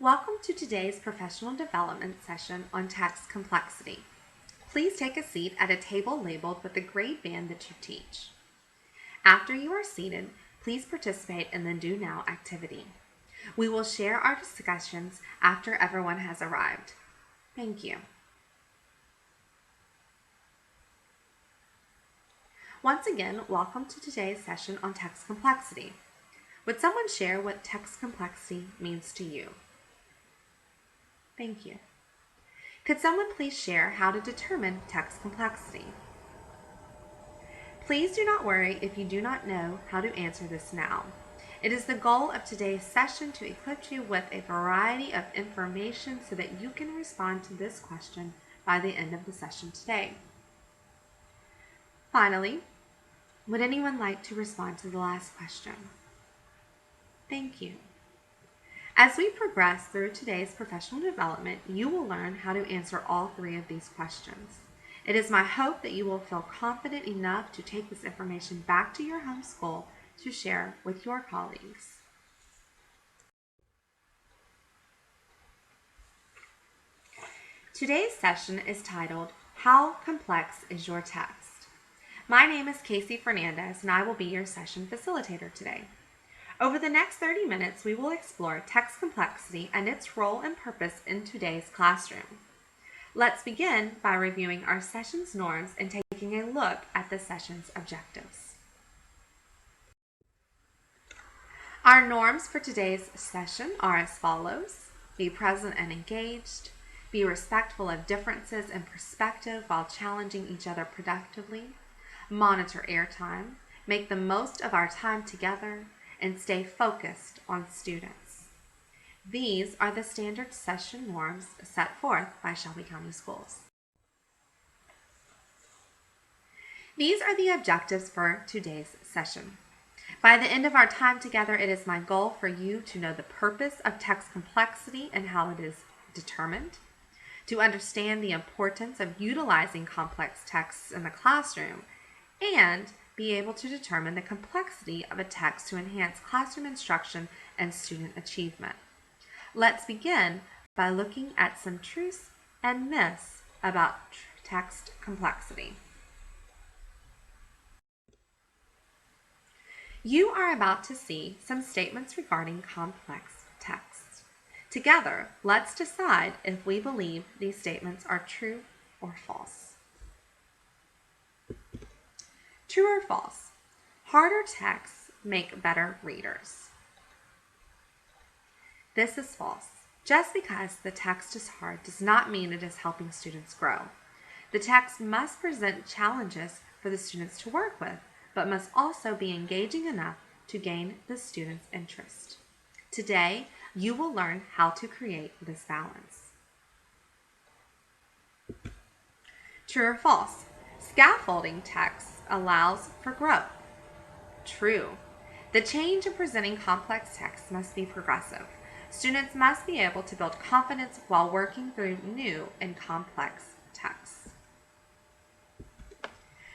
Welcome to today's professional development session on text complexity. Please take a seat at a table labeled with the grade band that you teach. After you are seated, please participate in the Do Now activity. We will share our discussions after everyone has arrived. Thank you. Once again, welcome to today's session on text complexity. Would someone share what text complexity means to you? Thank you. Could someone please share how to determine text complexity? Please do not worry if you do not know how to answer this now. It is the goal of today's session to equip you with a variety of information so that you can respond to this question by the end of the session today. Finally, would anyone like to respond to the last question? Thank you. As we progress through today's professional development, you will learn how to answer all three of these questions. It is my hope that you will feel confident enough to take this information back to your home school to share with your colleagues. Today's session is titled, How Complex is Your Text? My name is Casey Fernandez and I will be your session facilitator today. Over the next 30 minutes, we will explore text complexity and its role and purpose in today's classroom. Let's begin by reviewing our session's norms and taking a look at the session's objectives. Our norms for today's session are as follows. Be present and engaged. Be respectful of differences in perspective while challenging each other productively. Monitor airtime. Make the most of our time together. And stay focused on students. These are the standard session norms set forth by Shelby County Schools. These are the objectives for today's session. By the end of our time together, it is my goal for you to know the purpose of text complexity and how it is determined, to understand the importance of utilizing complex texts in the classroom, and be able to determine the complexity of a text to enhance classroom instruction and student achievement. Let's begin by looking at some truths and myths about text complexity. You are about to see some statements regarding complex text. Together, let's decide if we believe these statements are true or false. True or false? Harder texts make better readers. This is false. Just because the text is hard does not mean it is helping students grow. The text must present challenges for the students to work with, but must also be engaging enough to gain the students' interest. Today, you will learn how to create this balance. True or false? Scaffolding text allows for growth. True. The change in presenting complex text must be progressive. Students must be able to build confidence while working through new and complex texts.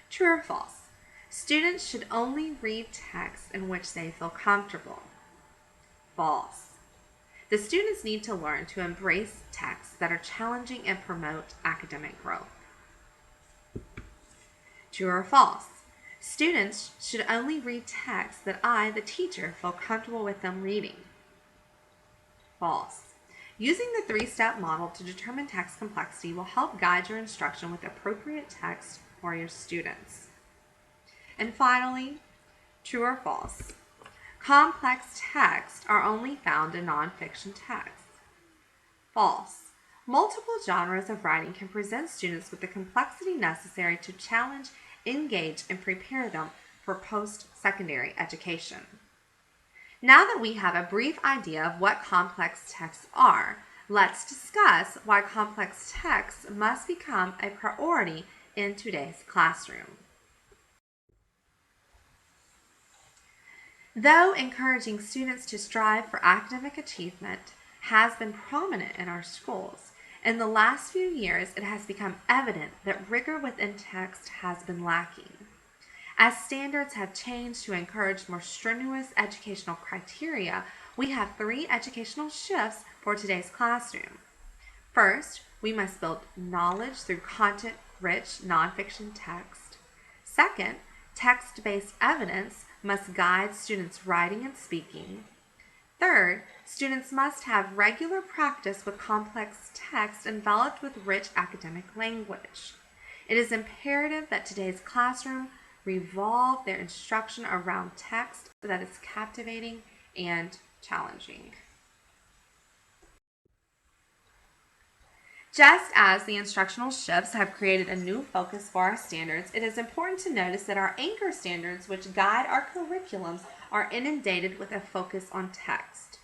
True or false? Students should only read texts in which they feel comfortable. False. The students need to learn to embrace texts that are challenging and promote academic growth. True or false? Students should only read texts that I, the teacher, feel comfortable with them reading. False. Using the three-step model to determine text complexity will help guide your instruction with appropriate text for your students. And finally, true or false? Complex texts are only found in nonfiction texts. False. Multiple genres of writing can present students with the complexity necessary to challenge, engage, and prepare them for post-secondary education. Now that we have a brief idea of what complex texts are, let's discuss why complex texts must become a priority in today's classroom. Though encouraging students to strive for academic achievement has been prominent in our schools, in the last few years, it has become evident that rigor within text has been lacking. As standards have changed to encourage more strenuous educational criteria, We have 3 educational shifts for today's classroom. First, we must build knowledge through content-rich nonfiction text. Second, text-based evidence must guide students' writing and speaking. Third, students must have regular practice with complex text enveloped with rich academic language. It is imperative that today's classroom revolve their instruction around text that is captivating and challenging. Just as the instructional shifts have created a new focus for our standards, it is important to notice that our anchor standards, which guide our curriculums, are inundated with a focus on text.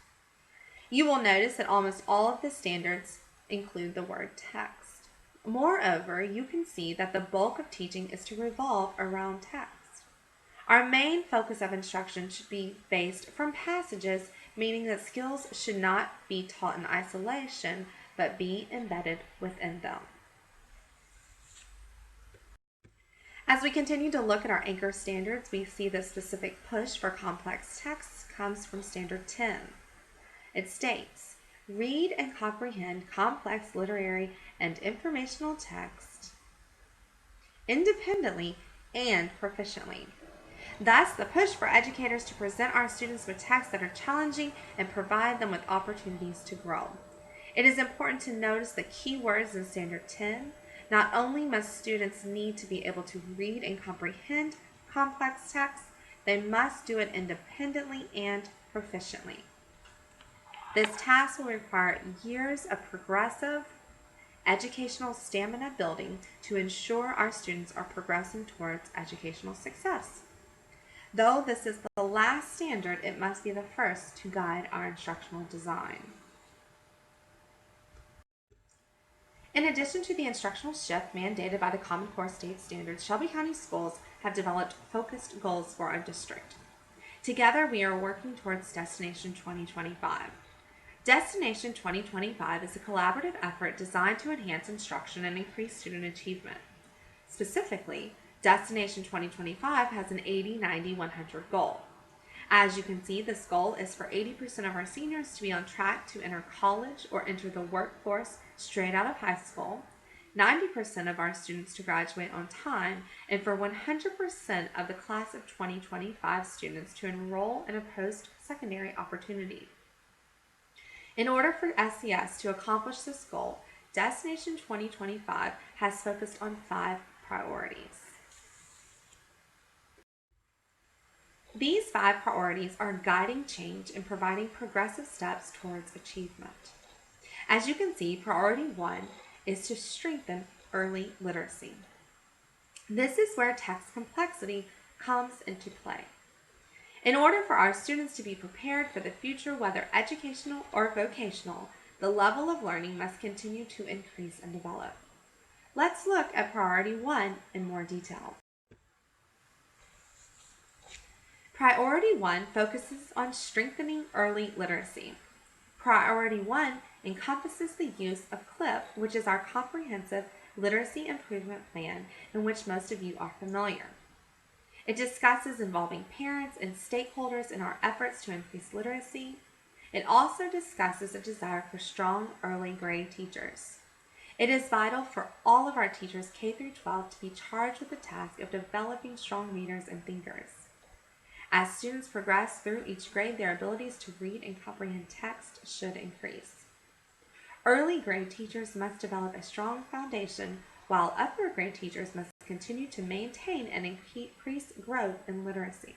You will notice that almost all of the standards include the word text. Moreover, you can see that the bulk of teaching is to revolve around text. Our main focus of instruction should be based from passages, meaning that skills should not be taught in isolation, but be embedded within them. As we continue to look at our anchor standards, we see the specific push for complex texts comes from Standard 10. It states, read and comprehend complex literary and informational text independently and proficiently. Thus, the push for educators to present our students with texts that are challenging and provide them with opportunities to grow. It is important to notice the key words in Standard 10. Not only must students need to be able to read and comprehend complex texts, they must do it independently and proficiently. This task will require years of progressive educational stamina building to ensure our students are progressing towards educational success. Though this is the last standard, it must be the first to guide our instructional design. In addition to the instructional shift mandated by the Common Core State Standards, Shelby County Schools have developed focused goals for our district. Together, we are working towards Destination 2025. Destination 2025 is a collaborative effort designed to enhance instruction and increase student achievement. Specifically, Destination 2025 has an 80, 90, 100 goal. As you can see, this goal is for 80% of our seniors to be on track to enter college or enter the workforce straight out of high school, 90% of our students to graduate on time, and for 100% of the class of 2025 students to enroll in a post-secondary opportunity. In order for SCS to accomplish this goal, Destination 2025 has focused on 5 priorities. These 5 priorities are guiding change and providing progressive steps towards achievement. As you can see, priority 1 is to strengthen early literacy. This is where text complexity comes into play. In order for our students to be prepared for the future, whether educational or vocational, the level of learning must continue to increase and develop. Let's look at priority 1 in more detail. Priority 1 focuses on strengthening early literacy. Priority 1 encompasses the use of CLIP, which is our comprehensive literacy improvement plan, in which most of you are familiar. It discusses involving parents and stakeholders in our efforts to increase literacy. It also discusses a desire for strong early grade teachers. It is vital for all of our teachers K through 12 to be charged with the task of developing strong readers and thinkers. As students progress through each grade, their abilities to read and comprehend text should increase. Early grade teachers must develop a strong foundation, while upper grade teachers must continue to maintain and increase growth in literacy.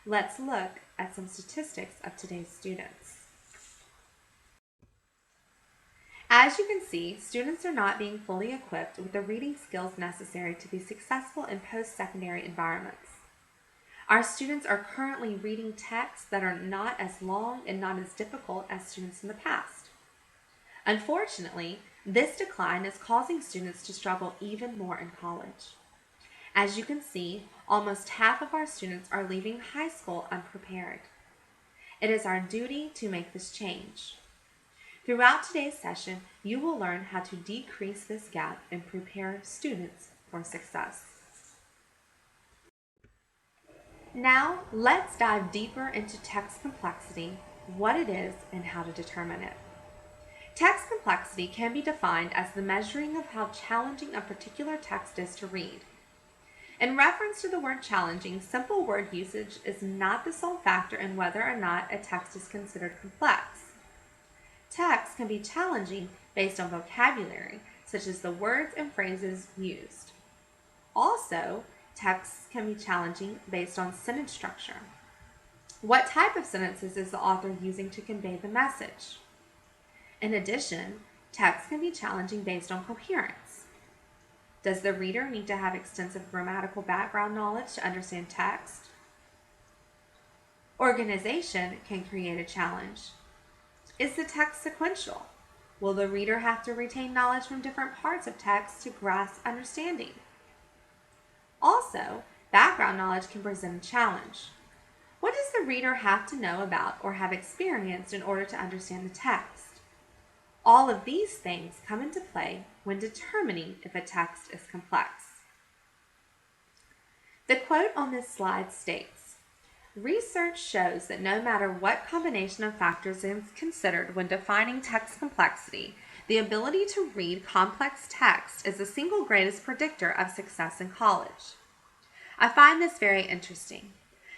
Let's look at some statistics of today's students. As you can see, students are not being fully equipped with the reading skills necessary to be successful in post-secondary environments. Our students are currently reading texts that are not as long and not as difficult as students in the past. Unfortunately, this decline is causing students to struggle even more in college. As you can see, almost half of our students are leaving high school unprepared. It is our duty to make this change. Throughout today's session, you will learn how to decrease this gap and prepare students for success. Now, let's dive deeper into text complexity, what it is, and how to determine it. Text complexity can be defined as the measuring of how challenging a particular text is to read. In reference to the word challenging, simple word usage is not the sole factor in whether or not a text is considered complex. Text can be challenging based on vocabulary, such as the words and phrases used. Also, texts can be challenging based on sentence structure. What type of sentences is the author using to convey the message? In addition, text can be challenging based on coherence. Does the reader need to have extensive grammatical background knowledge to understand text? Organization can create a challenge. Is the text sequential? Will the reader have to retain knowledge from different parts of text to grasp understanding? Also, background knowledge can present a challenge. What does the reader have to know about or have experienced in order to understand the text? All of these things come into play when determining if a text is complex. The quote on this slide states, "Research shows that no matter what combination of factors is considered when defining text complexity, the ability to read complex text is the single greatest predictor of success in college." I find this very interesting.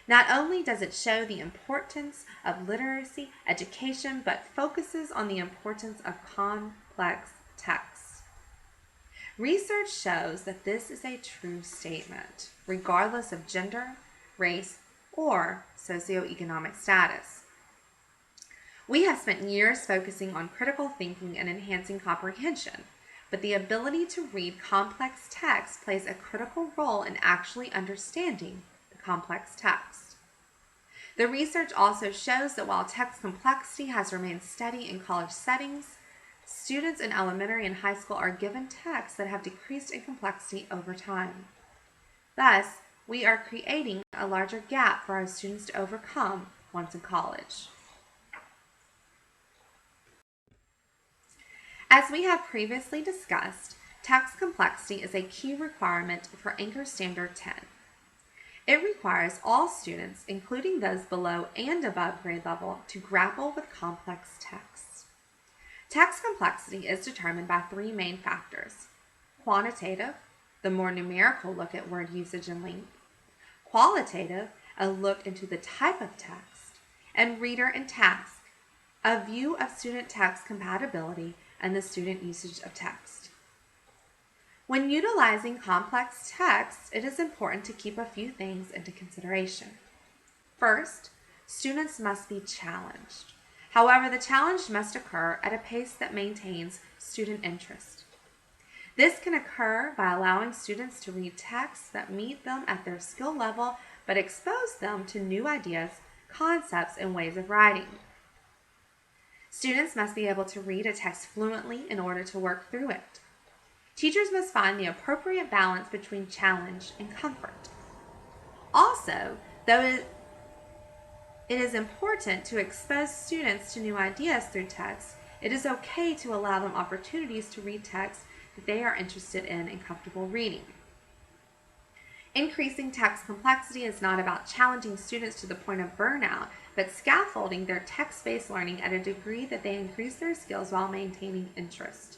Not only does it show the importance of literacy education, but focuses on the importance of complex text. Research shows that this is a true statement, regardless of gender, race, or socioeconomic status. We have spent years focusing on critical thinking and enhancing comprehension, but the ability to read complex text plays a critical role in actually understanding the complex text. The research also shows that while text complexity has remained steady in college settings, students in elementary and high school are given texts that have decreased in complexity over time. Thus, we are creating a larger gap for our students to overcome once in college. As we have previously discussed, text complexity is a key requirement for Anchor Standard 10. It requires all students, including those below and above grade level, to grapple with complex text. Text complexity is determined by three main factors: quantitative, the more numerical look at word usage and length; qualitative, a look into the type of text; and reader and task, a view of student text compatibility and the student usage of text. When utilizing complex text, it is important to keep a few things into consideration. First, students must be challenged. However, the challenge must occur at a pace that maintains student interest. This can occur by allowing students to read texts that meet them at their skill level but expose them to new ideas, concepts, and ways of writing. Students must be able to read a text fluently in order to work through it. Teachers must find the appropriate balance between challenge and comfort. Also, though it is important to expose students to new ideas through text, it is okay to allow them opportunities to read text that they are interested in and comfortable reading. Increasing text complexity is not about challenging students to the point of burnout, but scaffolding their text-based learning at a degree that they increase their skills while maintaining interest.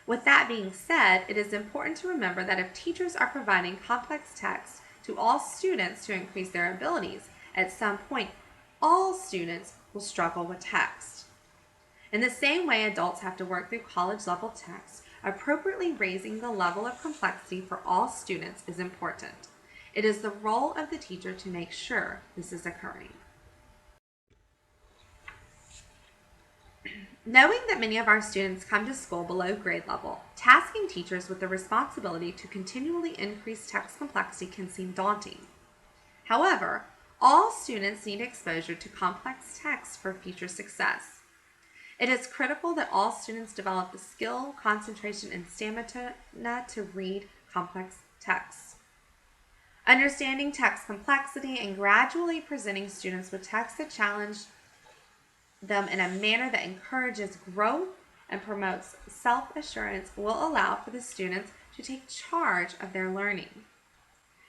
With that being said, it is important to remember that if teachers are providing complex text to all students to increase their abilities, at some point, all students will struggle with text. In the same way adults have to work through college-level text, appropriately raising the level of complexity for all students is important. It is the role of the teacher to make sure this is occurring. Knowing that many of our students come to school below grade level, tasking teachers with the responsibility to continually increase text complexity can seem daunting. However, all students need exposure to complex text for future success. It is critical that all students develop the skill, concentration, and stamina to read complex texts. Understanding text complexity and gradually presenting students with texts that challenge them in a manner that encourages growth and promotes self-assurance will allow for the students to take charge of their learning.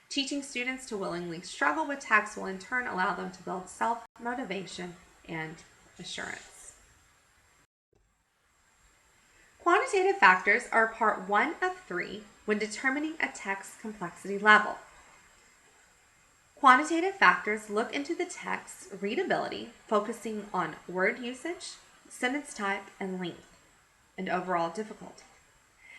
Teaching students to willingly struggle with text will in turn allow them to build self-motivation and assurance. Quantitative factors are part 1 of 3 when determining a text complexity level. Quantitative factors look into the text's readability, focusing on word usage, sentence type, and length, and overall difficulty.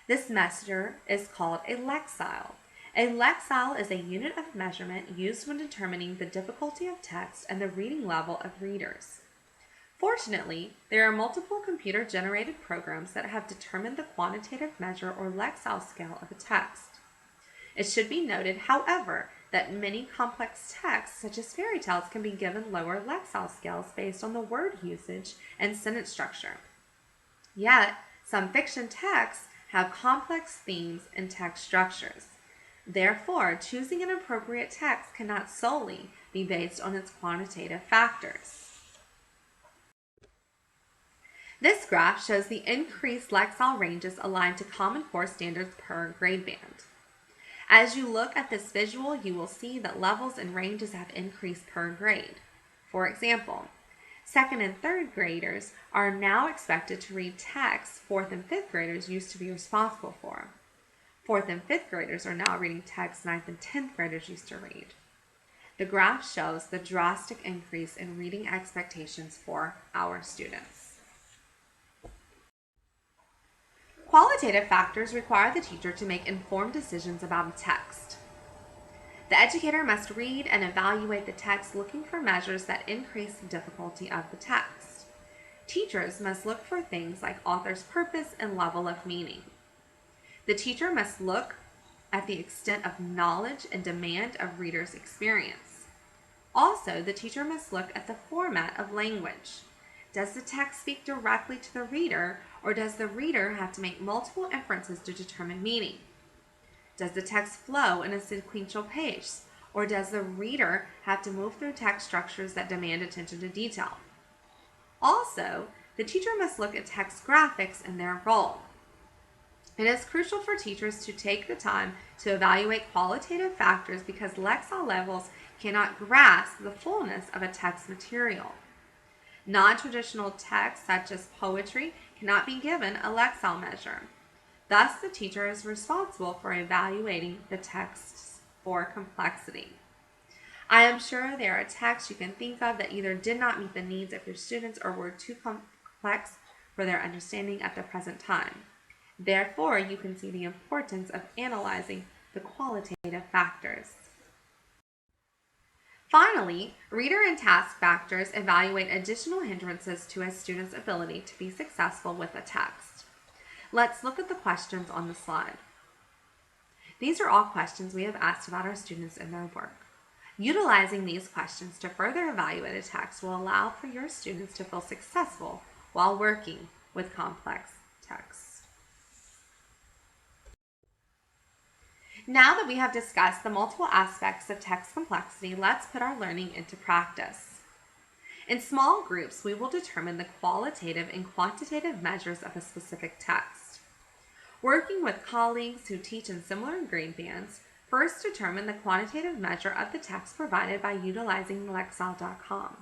This measure is called a lexile. A lexile is a unit of measurement used when determining the difficulty of text and the reading level of readers. Fortunately, there are multiple computer-generated programs that have determined the quantitative measure or lexile scale of a text. It should be noted, however, that many complex texts, such as fairy tales, can be given lower lexile scales based on the word usage and sentence structure. Yet, some fiction texts have complex themes and text structures. Therefore, choosing an appropriate text cannot solely be based on its quantitative factors. This graph shows the increased lexile ranges aligned to Common Core standards per grade band. As you look at this visual, you will see that levels and ranges have increased per grade. For example, 2nd and 3rd graders are now expected to read texts 4th and 5th graders used to be responsible for. 4th and 5th graders are now reading texts 9th and 10th graders used to read. The graph shows the drastic increase in reading expectations for our students. Qualitative factors require the teacher to make informed decisions about a text. The educator must read and evaluate the text looking for measures that increase the difficulty of the text. Teachers must look for things like author's purpose and level of meaning. The teacher must look at the extent of knowledge and demand of readers' experience. Also, the teacher must look at the format of language. Does the text speak directly to the reader, or does the reader have to make multiple inferences to determine meaning? Does the text flow in a sequential pace, or does the reader have to move through text structures that demand attention to detail? Also, the teacher must look at text graphics and their role. It is crucial for teachers to take the time to evaluate qualitative factors because lexile levels cannot grasp the fullness of a text material. Non-traditional texts, such as poetry, cannot be given a lexile measure. Thus, the teacher is responsible for evaluating the texts for complexity. I am sure there are texts you can think of that either did not meet the needs of your students or were too complex for their understanding at the present time. Therefore, you can see the importance of analyzing the qualitative factors. Finally, reader and task factors evaluate additional hindrances to a student's ability to be successful with a text. Let's look at the questions on the slide. These are all questions we have asked about our students and their work. Utilizing these questions to further evaluate a text will allow for your students to feel successful while working with complex texts. Now that we have discussed the multiple aspects of text complexity, let's put our learning into practice. In small groups, we will determine the qualitative and quantitative measures of a specific text. Working with colleagues who teach in similar grade bands, first determine the quantitative measure of the text provided by utilizing Lexile.com.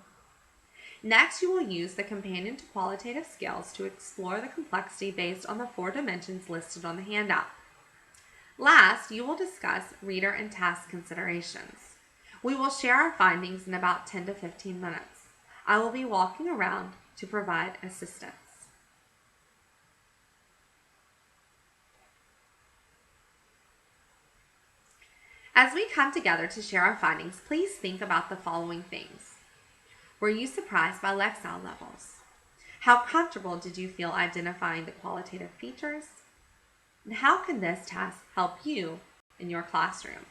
Next, you will use the companion to qualitative scales to explore the complexity based on the 4 dimensions listed on the handout. Last, you will discuss reader and task considerations. We will share our findings in about 10 to 15 minutes. I will be walking around to provide assistance. As we come together to share our findings, please think about the following things. Were you surprised by lexile levels? How comfortable did you feel identifying the qualitative features? And how can this task help you in your classroom?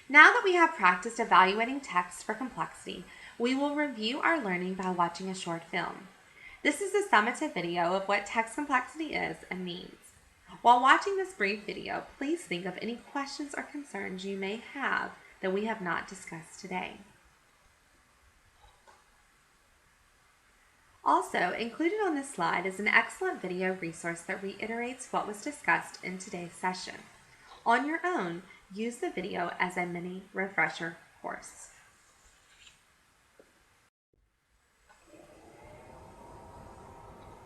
Now that we have practiced evaluating text for complexity, we will review our learning by watching a short film. This is a summative video of what text complexity is and means. While watching this brief video, please think of any questions or concerns you may have that we have not discussed today. Also, included on this slide is an excellent video resource that reiterates what was discussed in today's session. On your own, use the video as a mini refresher course.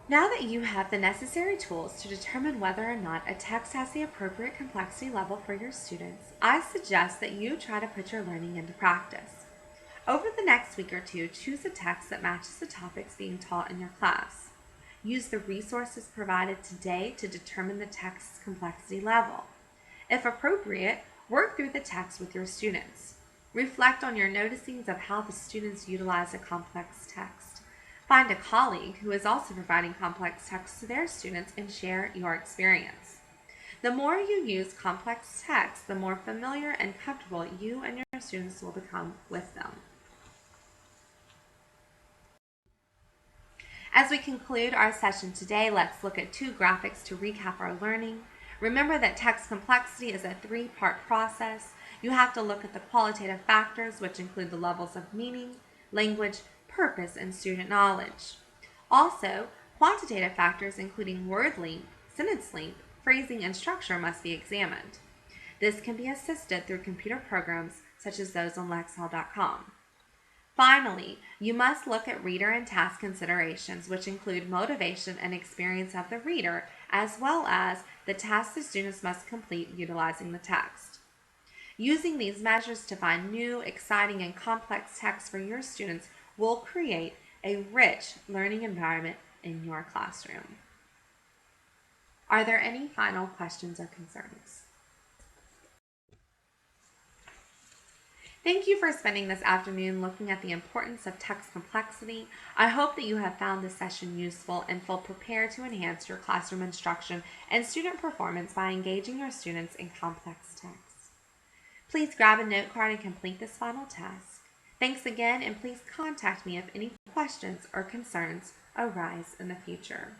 Now that you have the necessary tools to determine whether or not a text has the appropriate complexity level for your students, I suggest that you try to put your learning into practice. Over the next week or two, choose a text that matches the topics being taught in your class. Use the resources provided today to determine the text's complexity level. If appropriate, work through the text with your students. Reflect on your noticings of how the students utilize a complex text. Find a colleague who is also providing complex text to their students and share your experience. The more you use complex text, the more familiar and comfortable you and your students will become with them. As we conclude our session today, let's look at 2 graphics to recap our learning. Remember that text complexity is a 3-part process. You have to look at the qualitative factors, which include the levels of meaning, language, purpose, and student knowledge. Also, quantitative factors including word length, sentence length, phrasing, and structure must be examined. This can be assisted through computer programs such as those on Lexile.com. Finally, you must look at reader and task considerations, which include motivation and experience of the reader, as well as the tasks the students must complete utilizing the text. Using these measures to find new, exciting, and complex texts for your students will create a rich learning environment in your classroom. Are there any final questions or concerns? Thank you for spending this afternoon looking at the importance of text complexity. I hope that you have found this session useful and feel prepared to enhance your classroom instruction and student performance by engaging your students in complex texts. Please grab a note card and complete this final task. Thanks again, and please contact me if any questions or concerns arise in the future.